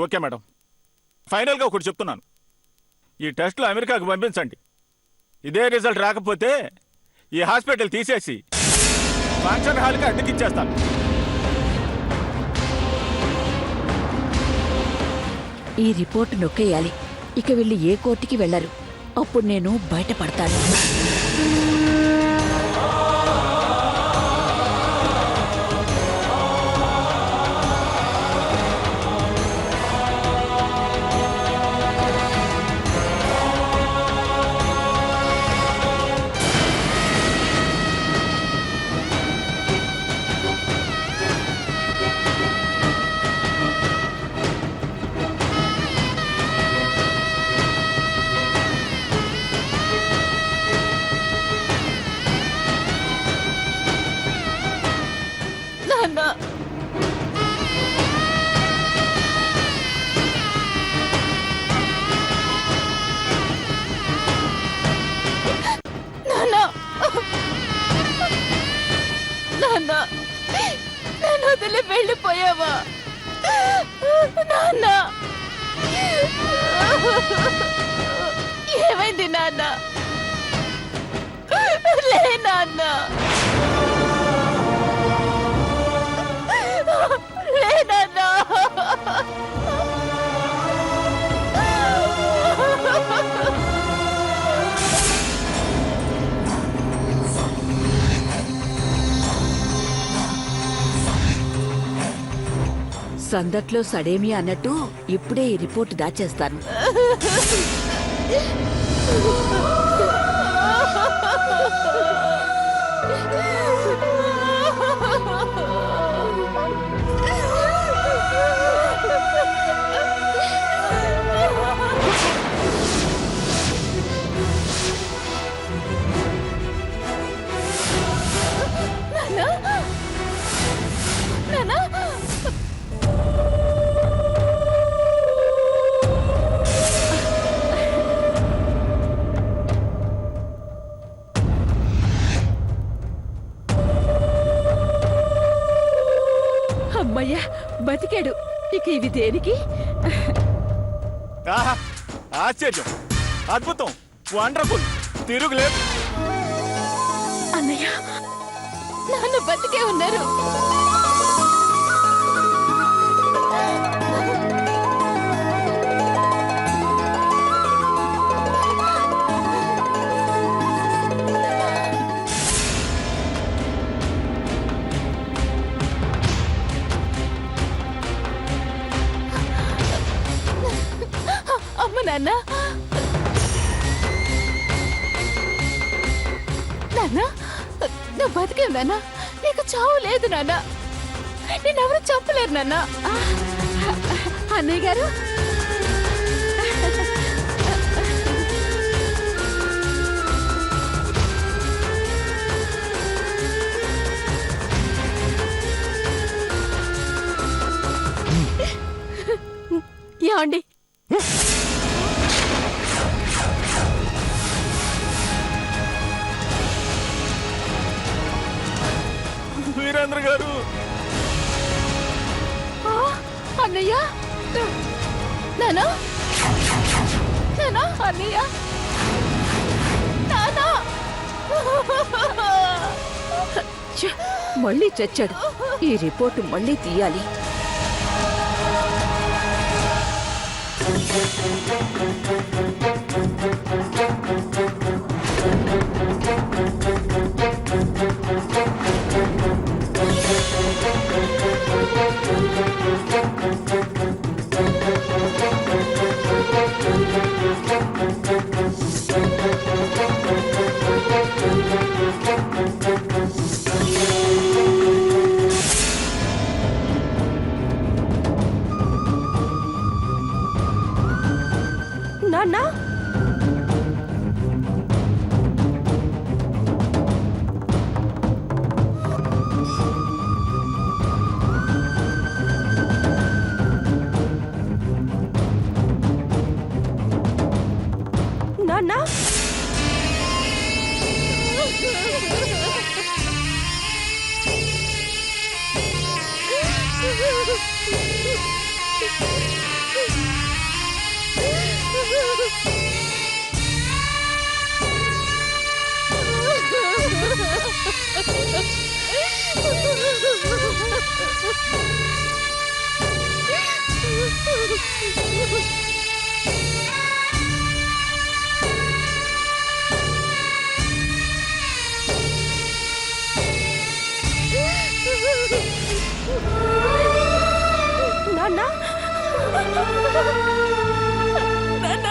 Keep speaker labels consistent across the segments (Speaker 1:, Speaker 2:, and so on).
Speaker 1: Okay madam. ఫైనల్గా ఒకటి చెప్తున్నాను, ఈ టెస్టులు అమెరికాకు పంపించండి. ఇదే రిజల్ట్ రాకపోతే ఈ హాస్పిటల్ తీసేసి ఫంక్షన్ హాల్కి అద్దెకిచ్చేస్తాను.
Speaker 2: ఈ రిపోర్ట్ నొక్కేయాలి. ఇక వీళ్ళు ఏ కోర్టుకి వెళ్లరు. అప్పుడు నేను బయటపడతాను.
Speaker 3: నన్ను వదిలి వెళ్ళిపోయావా నాన్న? ఏమైంది నాన్న? లే నాన్న, లే నాన్న.
Speaker 2: సందట్లో సడేమియా అన్నట్టు ఇప్పుడే ఈ రిపోర్ట్ దాచేస్తాను. అమ్మయ్యా, బతికాడు. ఇక ఇవి దేనికి?
Speaker 1: ఆహా, ఆశ్చర్యం, అద్భుతం, వండర్ఫుల్, తిరుగులేదు.
Speaker 3: అన్నయ్య, నాన్న బతికే ఉన్నారు. అమ్మ నాన్న, నాన్న నువ్వు బతికే నాన్న. నీకు చావు లేదు నాన్న. నేనెవరు చంపలేరు నాన్న.
Speaker 2: అన్నయ్య గారు,
Speaker 3: యాండి
Speaker 1: వీరేంద్ర గారు,
Speaker 3: అన్నయ్య, నాన్న, నాన్న, అన్నయ్య, నాన్న.
Speaker 2: ఛ, మళ్ళీ చచ్చాడు. ఈ రిపోర్టు మళ్ళీ తీయాలి.
Speaker 3: నాన్న, నాన్న, నాన్న నాన్న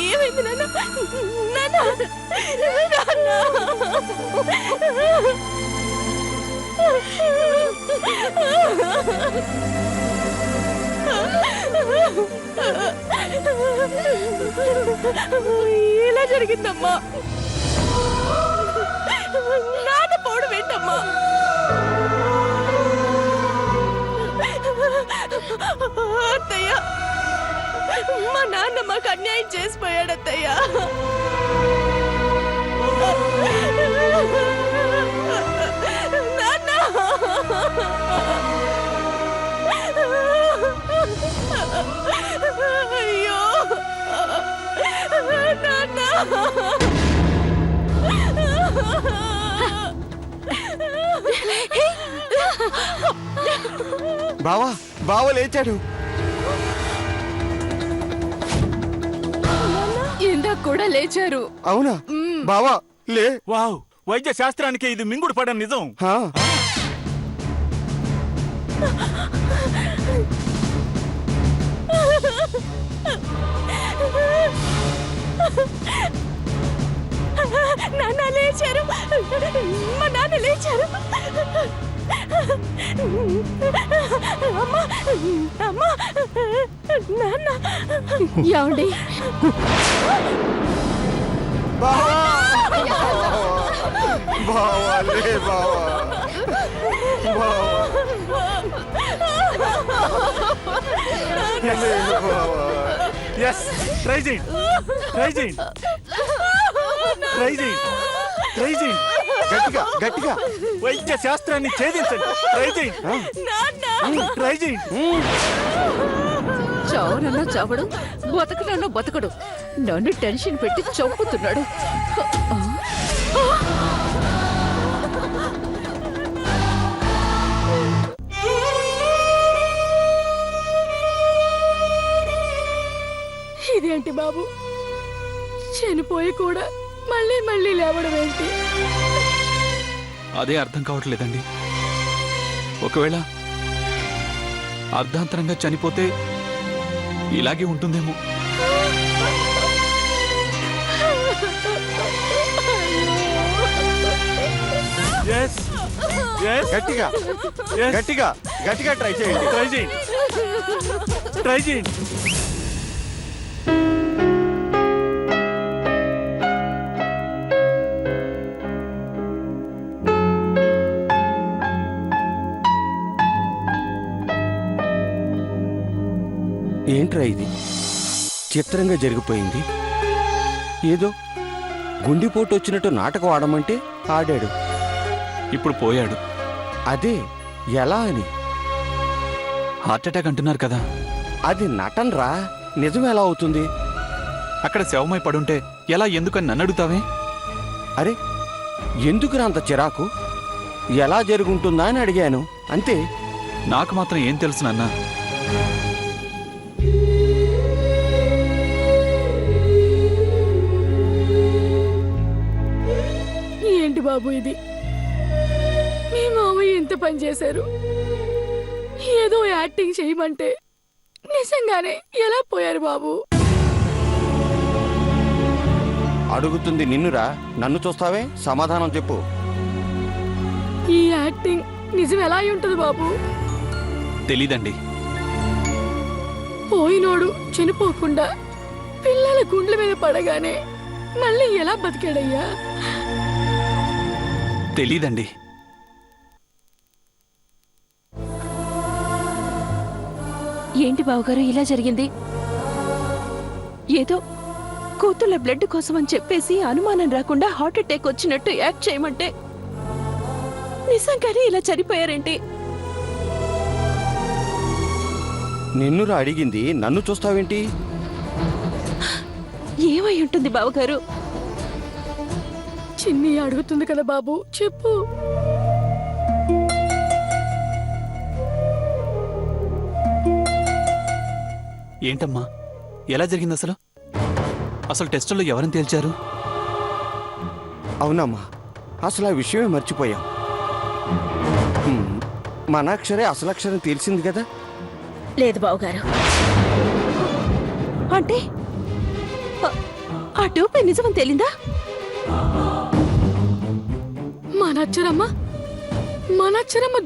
Speaker 3: ఏమైంది నాన్న? ఇలా జరిగిందమ్మా. నాన్న పోవడం ఏంటమ్మా? అత్తయ్య, మా నాన్న మాకు అన్యాయం చేసిపోయాడు అత్తయ్య. నాన్న, అయ్యో నాన్న.
Speaker 4: బావా బావ లేచాడు.
Speaker 3: ఇందాక కూడా లేచారు.
Speaker 4: అవునా బావా లే.
Speaker 1: వావ్, వైద్య శాస్త్రానికి ఇది మింగుడు పడని నిజం.
Speaker 4: హా,
Speaker 3: నాన్న లేచారు. మా నాన్న లేచారు. అమ్మా, అమ్మా, నాన్న. ఏమండి?
Speaker 4: బావా బావా లే బావా.
Speaker 1: ఎస్, ట్రై చేయండి, ట్రై చేయండి, ట్రై చేయండి, ట్రై చేయండి.
Speaker 4: గట్టిగా గట్టిగా.
Speaker 1: వైద్య శాస్త్రాన్ని ఛేదించండి. ట్రై చేయండి, ట్రై చేయండి.
Speaker 2: చావునన్నా చావడు, బతకనన్నా బతకడు. నన్ను టెన్షన్ పెట్టి చంపుతున్నాడు.
Speaker 3: ఇదేంటి బాబు, చనిపోయి కూడా మళ్ళీ మళ్ళీ లేవడం ఏంటి?
Speaker 5: అదే అర్థం కావట్లేదండి. ఒకవేళ అర్ధాంతరంగా చనిపోతే ఇలాగే ఉంటుందేమో.
Speaker 1: ఎస్, ఎస్,
Speaker 4: గట్టిగా
Speaker 1: ఎస్.
Speaker 4: గట్టిగా గట్టిగా ట్రై చేయండి.
Speaker 1: ట్రై చేయండి, ట్రై చేయండి.
Speaker 4: ఏంట్రా ఇది చిత్రంగా జరిగిపోయింది. ఏదో గుండెపోటు వచ్చినట్టు నాటకం ఆడమంటే ఆడాడు.
Speaker 5: ఇప్పుడు పోయాడు.
Speaker 4: అదే ఎలా అని.
Speaker 5: హార్ట్అటాక్ అంటున్నారు కదా.
Speaker 4: అది నటనరా, నిజం ఎలా అవుతుంది?
Speaker 5: అక్కడ శవమై పడుంటే ఎలా, ఎందుకని నన్ను అడుగుతావే?
Speaker 4: అరే ఎందుకురా అంత చిరాకు? ఎలా జరుగుంటుందా అని అడిగాను అంతే.
Speaker 5: నాకు మాత్రం ఏం తెలుసు నాన్న.
Speaker 3: ఏంటి బాబు ఇది? మీ మామయ్య ఎంత పని చేశారు? ఏదో యాక్టింగ్ చేయమంటే నిజంగానే ఎలా పోయారు బాబు?
Speaker 4: అడుగుతుంది నిన్నురా, నన్ను చూస్తావే? సమాధానం చెప్పు.
Speaker 3: ఈ యాక్టింగ్ నిజం ఎలా అయి ఉంటుంది బాబు?
Speaker 5: తెలీదండి.
Speaker 3: పోయినోడు చనిపోకుండా పిల్లల గుండ్ల మీద పడగానే మళ్ళీ ఎలా బతికాడయ్యా? ఏంటి బావగారు ఇలా జరిగింది? ఏదో కూతుళ్ళ బ్లడ్ కోసం అని చెప్పేసి అనుమానం రాకుండా హార్ట్ అటాక్ వచ్చినట్టు యాక్ట్ చేయమంటే నిజంగానే ఇలా చనిపోయారేంటి?
Speaker 4: నిన్నురా అడిగింది, నన్ను చూస్తావేంటి?
Speaker 3: ఏమై ఉంటుంది బావగారు? చిన్ని అడుగుతుంది కదా బాబు, చెప్పు.
Speaker 5: ఏంటమ్మా ఎలా జరిగింది అసలు? అసలు టెస్టుల్లో ఎవరిని తేల్చారు?
Speaker 4: అవునమ్మా, అసలు ఆ విషయమే మర్చిపోయాం. మన అక్షరే అసలు అక్షరం తెలిసింది కదా.
Speaker 2: లేదు బావగారు.
Speaker 3: అంటే ఆ టూపే నిజమని తేలిందా?
Speaker 6: మనచ్చరమ్మ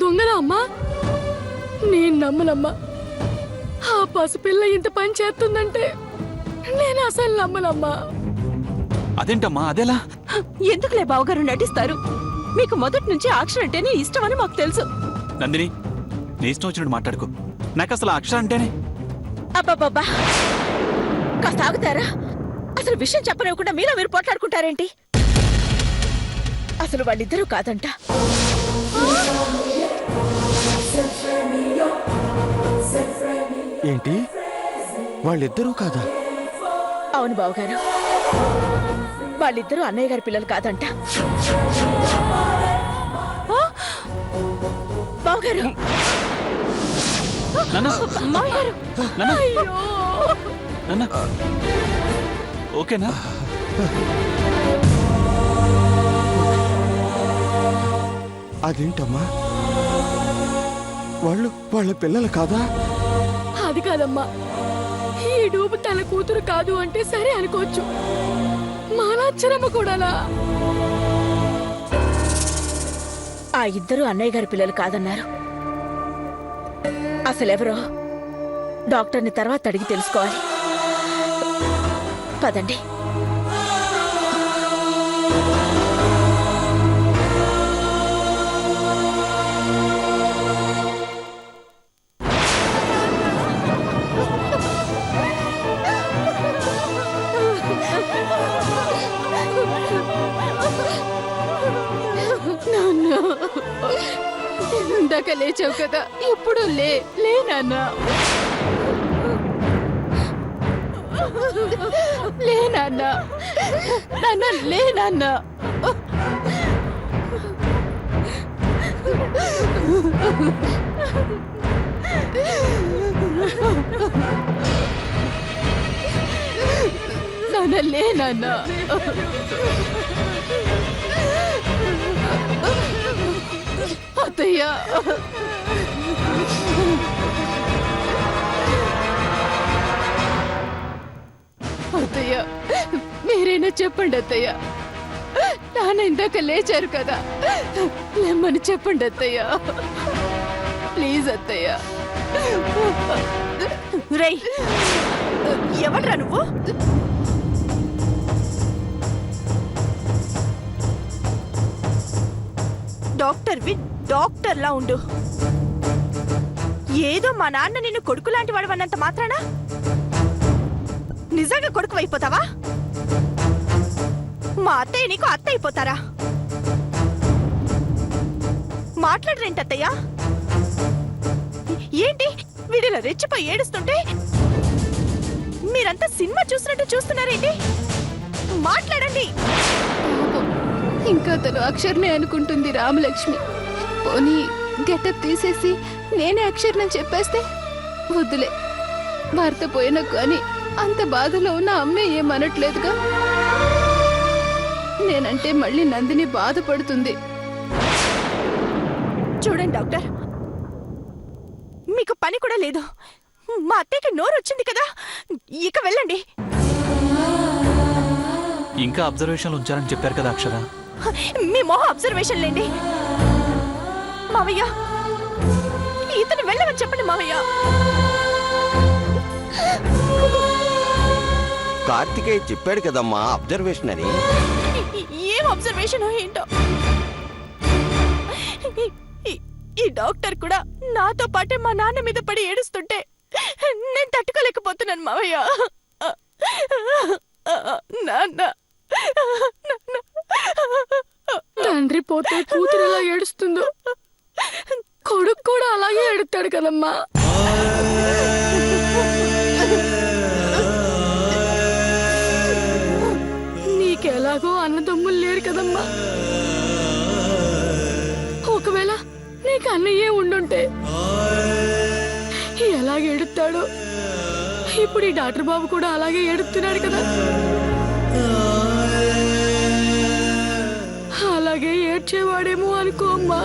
Speaker 6: దొంగదా అమ్మా? నేను నమ్మనమ్మా. ఆ పసిపిల్ల ఇంత పని చేస్తుందంటే నేను అసలు నమ్మనమ్మా.
Speaker 5: అదేంటమ్మా అదెలా?
Speaker 3: ఎందుకులే బావగారు నటిస్తారు? మీకు మొదటి నుంచి అక్షరం అంటేనే ఇష్టమని మాకు తెలుసు.
Speaker 5: నందిని, నీ ఇష్టం వచ్చినట్టు మాట్లాడుకో. నాకు అసలు ఆ అక్షరం అంటేనే.
Speaker 2: అబ్బాబ్బా, కాస్త ఆగుతారా? అసలు విషయం చెప్పనివ్వకుండా మీలో మీరు పోట్లాడుకుంటారేంటి? అసలు వాళ్ళిద్దరూ కాదంట.
Speaker 4: ఏంటి, వాళ్ళిద్దరూ కాదా?
Speaker 2: అవును బావగారు, వాళ్ళిద్దరూ అన్నయ్య గారి పిల్లలు కాదంట. బావగారు,
Speaker 5: నాన్న,
Speaker 3: మామగారు,
Speaker 5: నాన్న, నాన్న, ఓకేనా?
Speaker 4: అదేంటమ్మా, వాళ్ళ పిల్లలు కాదా?
Speaker 6: అది కాదమ్మా. ఈ డూబు తన కూతురు కాదు అంటే సరే అనుకోవచ్చు. మనచ్చరమ్మ కూడానా?
Speaker 2: ఆ ఇద్దరు అన్నయ్య గారి పిల్లలు కాదన్నారు. అసలెవరో డాక్టర్ని తర్వాత అడిగి తెలుసుకోవాలి. పదండి.
Speaker 6: ఇందాక లేచావు కదా, ఇప్పుడు లే నాన్న. లే నాన్న, నాన్న లే నాన్న. నాన్న లే నాన్న. అత్తయ్య, అత్తయ్య మీరైనా చెప్పండి అత్తయ్య. నాన్న ఇందాక లేచారు కదా, లేమ్మని చెప్పండి అత్తయ్య. ప్లీజ్ అత్తయ్య.
Speaker 2: రేయ్, ఎవడ్రా నువ్వు?
Speaker 3: డాక్టర్వి డాక్టర్లా ఉండు. ఏదో మా నాన్న నిన్ను కొడుకు లాంటి వాడవన్నంత మాత్రానా నిజంగా కొడుకు అయిపోతావా? మా అత్తయ్య నీకు అత్త అయిపోతారా? మాట్లాడరేంటత్తయ్యా? ఏంటి వీడిలా రెచ్చిపోయి ఏడుస్తుంటే మీరంతా సినిమా చూసినట్టు చూస్తున్నారేంటి? మాట్లాడండి.
Speaker 6: ఇంకా తను అక్షర్నే అనుకుంటుంది రామలక్ష్మి. పోనీ గెటప్ తీసేసి నేనే అక్షర్నని చెప్పేస్తే? వద్దులే, భర్త పోయినా కానీ అంత బాధలో ఉన్న అమ్మే ఏమనట్లేదుగా. నేనంటే మళ్ళీ నందిని బాధపడుతుంది.
Speaker 3: చూడండి డాక్టర్, మీకు పని కూడా లేదు. మా అత్తయ్యకి నోరు వచ్చింది కదా, ఇక వెళ్ళండి.
Speaker 5: ఇంకా అబ్జర్వేషన్లు ఉంచారని చెప్పారు కదా అక్షర.
Speaker 3: మీ మొహ అబ్జర్వేషన్ లేండి. మావయ్య, ఇతను వెళ్ళమని చెప్పండి మావయ్య.
Speaker 4: కార్తికేయ చెప్పాడు కదమ్మా అబ్జర్వేషన్ అని.
Speaker 3: ఏం అబ్జర్వేషన్ ఏంటో. ఈ డాక్టర్ కూడా నాతో పాటే మా నాన్న మీద పడి ఏడుస్తుంటే నేను తట్టుకోలేకపోతున్నాను మావయ్య. నాన్న,
Speaker 6: తండ్రి పోతే కూతురు ఎలా ఏడుస్తుందో కొడుకు కూడా అలాగే ఏడుతాడు కదమ్మా. నీకెలాగో అన్నదమ్ములు లేరు కదమ్మా. ఒకవేళ నీకు అన్నయ్యే ఉండుంటే ఎలాగ ఏడుతాడో. ఇప్పుడు ఈ డాక్టర్ బాబు కూడా అలాగే ఏడుతున్నాడు కదా. అలాగే ఏడ్చేవాడేమో అనుకో అమ్మా.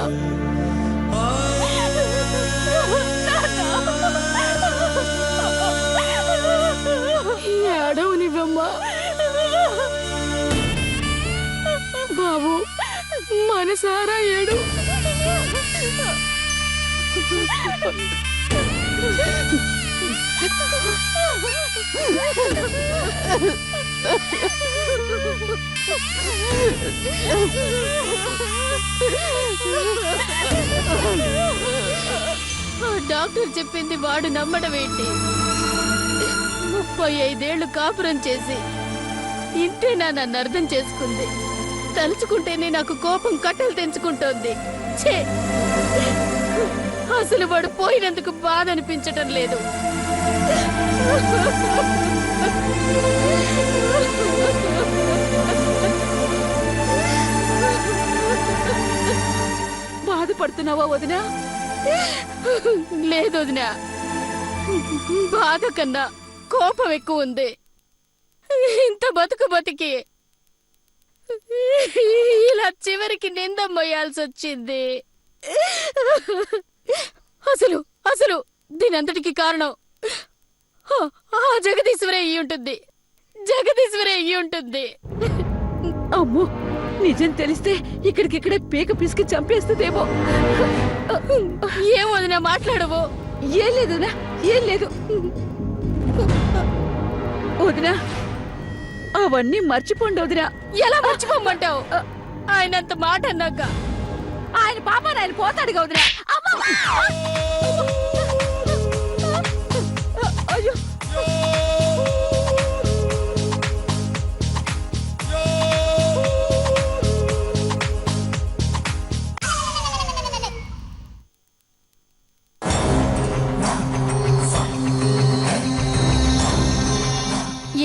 Speaker 6: ఏడవనివ్వమ్మా. బాబు మనసారా ఏడు.
Speaker 3: డాక్టర్ చెప్పింది వాడు నమ్మడం ఏంటి? 35 ఏళ్లు కాపురం చేసి ఇంతేనా నన్ను అర్థం చేసుకుంది? తలుచుకుంటేనే నాకు కోపం కట్టలు తెంచుకుంటోంది. ఛే, అసలు వాడు పోయినందుకు బాధ అనిపించటం లేదు.
Speaker 2: బాధపడుతున్నావా వదినా?
Speaker 3: లేదు వదినా, బాధ కన్నా కోపం ఎక్కువ ఉంది. ఇంత బతికి ఇలా చివరికి నింద మోయాల్సి వచ్చింది. అసలు అసలు దీనంతటికి కారణం ఆ జగదీశ్వరే అయ్యి ఉంటుంది. జగదీశ్వరే అయ్యి ఉంటుంది.
Speaker 2: అమ్మో, నిజం తెలిస్తే ఇక్కడికిక్కడే పీక పిసికి చంపేస్తుందేమో.
Speaker 3: ఏం వదినా మాట్లాడవు?
Speaker 2: ఏం లేదు వదినా, ఏం లేదు వదినా. అవన్నీ మర్చిపోండి వదినా.
Speaker 3: ఎలా మర్చిపోమంటావు? ఆయనంత మాట అన్నాక.
Speaker 2: ఆయన పాపాన్ని ఆయన పోతాడుగా వదినా. అయ్యో,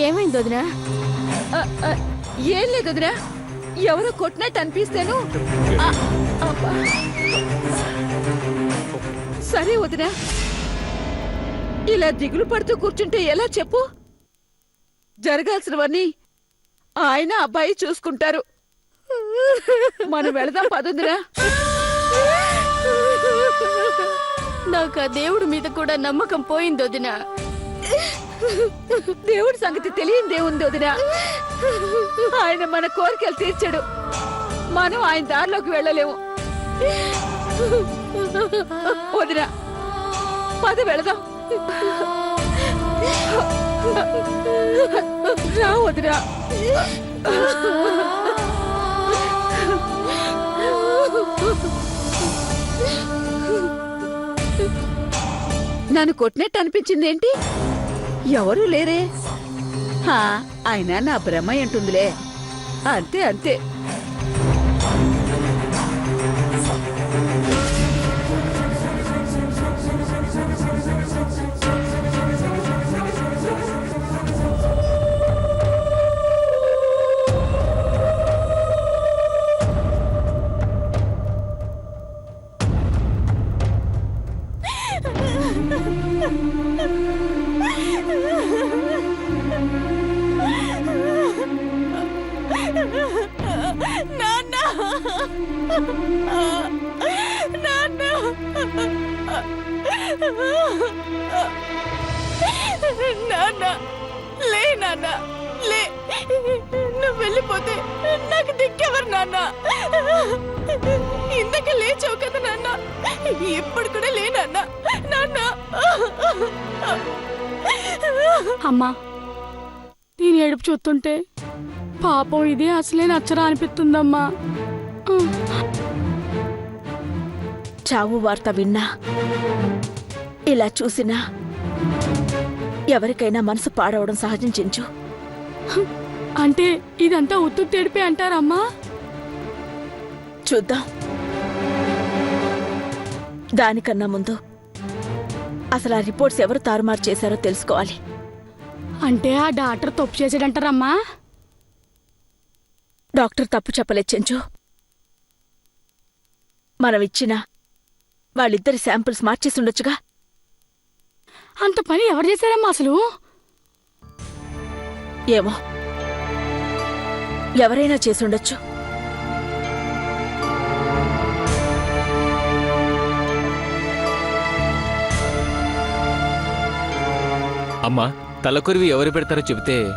Speaker 3: ఏమైంది వదినా?
Speaker 2: ఏం లేదు వదినా. ఎవరో కొట్టినట్టు అనిపిస్తేను. అబ్బా. సరే వదినా, ఇలా దిగులు పడుతూ కూర్చుంటే ఎలా చెప్పు? జరగాల్సినవన్నీ ఆయన అబ్బాయి చూసుకుంటారు. మనం వెళదాం పదుందిరా.
Speaker 3: నాకు ఆ దేవుడి మీద కూడా నమ్మకం పోయింది వదినా.
Speaker 2: దేవుడి సంగతి తెలియనిదేముంది వదినా. ఆయన మన కోరికలు తీర్చాడు. మనం ఆయన దారిలోకి వెళ్ళలేము వదినా. పద వెళదాం. రా వదినా. నన్ను కొట్టినట్టు అనిపించింది ఏంటి? ఎవరూ లేరే. ఆయన నా భ్రమ అంటుందిలే. అంతే అంతే.
Speaker 3: నాన్న, నాన్న, నాన్న, లే నాన్న, లే. నువ్వు వెళ్ళిపోతే నాకు దిక్కెవరు నాన్న? ఇందాక లేచావు కదా నాన్న, ఇప్పుడు కూడా లే నాన్న. నాన్న.
Speaker 6: అమ్మా, నేను ఏడుపు చూస్తుంటే పాపం ఇది అసలే నచ్చరా అనిపిస్తుందమ్మా.
Speaker 2: చావు వార్త విన్నా, ఇలా చూసినా ఎవరికైనా మనసు పాడవడం సహజం చెంచు.
Speaker 3: అంటే ఇదంతా ఉత్తు తెడిపే అంటారమ్మా?
Speaker 2: చూద్దాం. దానికన్నా ముందు అసలు ఆ రిపోర్ట్స్ ఎవరు తారుమారు చేశారో తెలుసుకోవాలి.
Speaker 3: అంటే ఆ డాక్టర్ తప్పు చేసాడంటారమ్మా?
Speaker 2: డాక్టర్ తప్పు చెప్పలేదు చెంచు. మనం ఇచ్చిన వాళ్ళిద్దరి శాంపిల్స్ మార్చేసి ఉండొచ్చుగా.
Speaker 3: అంత పని ఎవరు చేశారమ్మా అసలు?
Speaker 2: ఏమో, ఎవరైనా చేసుండొచ్చు.
Speaker 7: అమ్మా, తలకొరివి ఎవరు పెడతారో చెబితే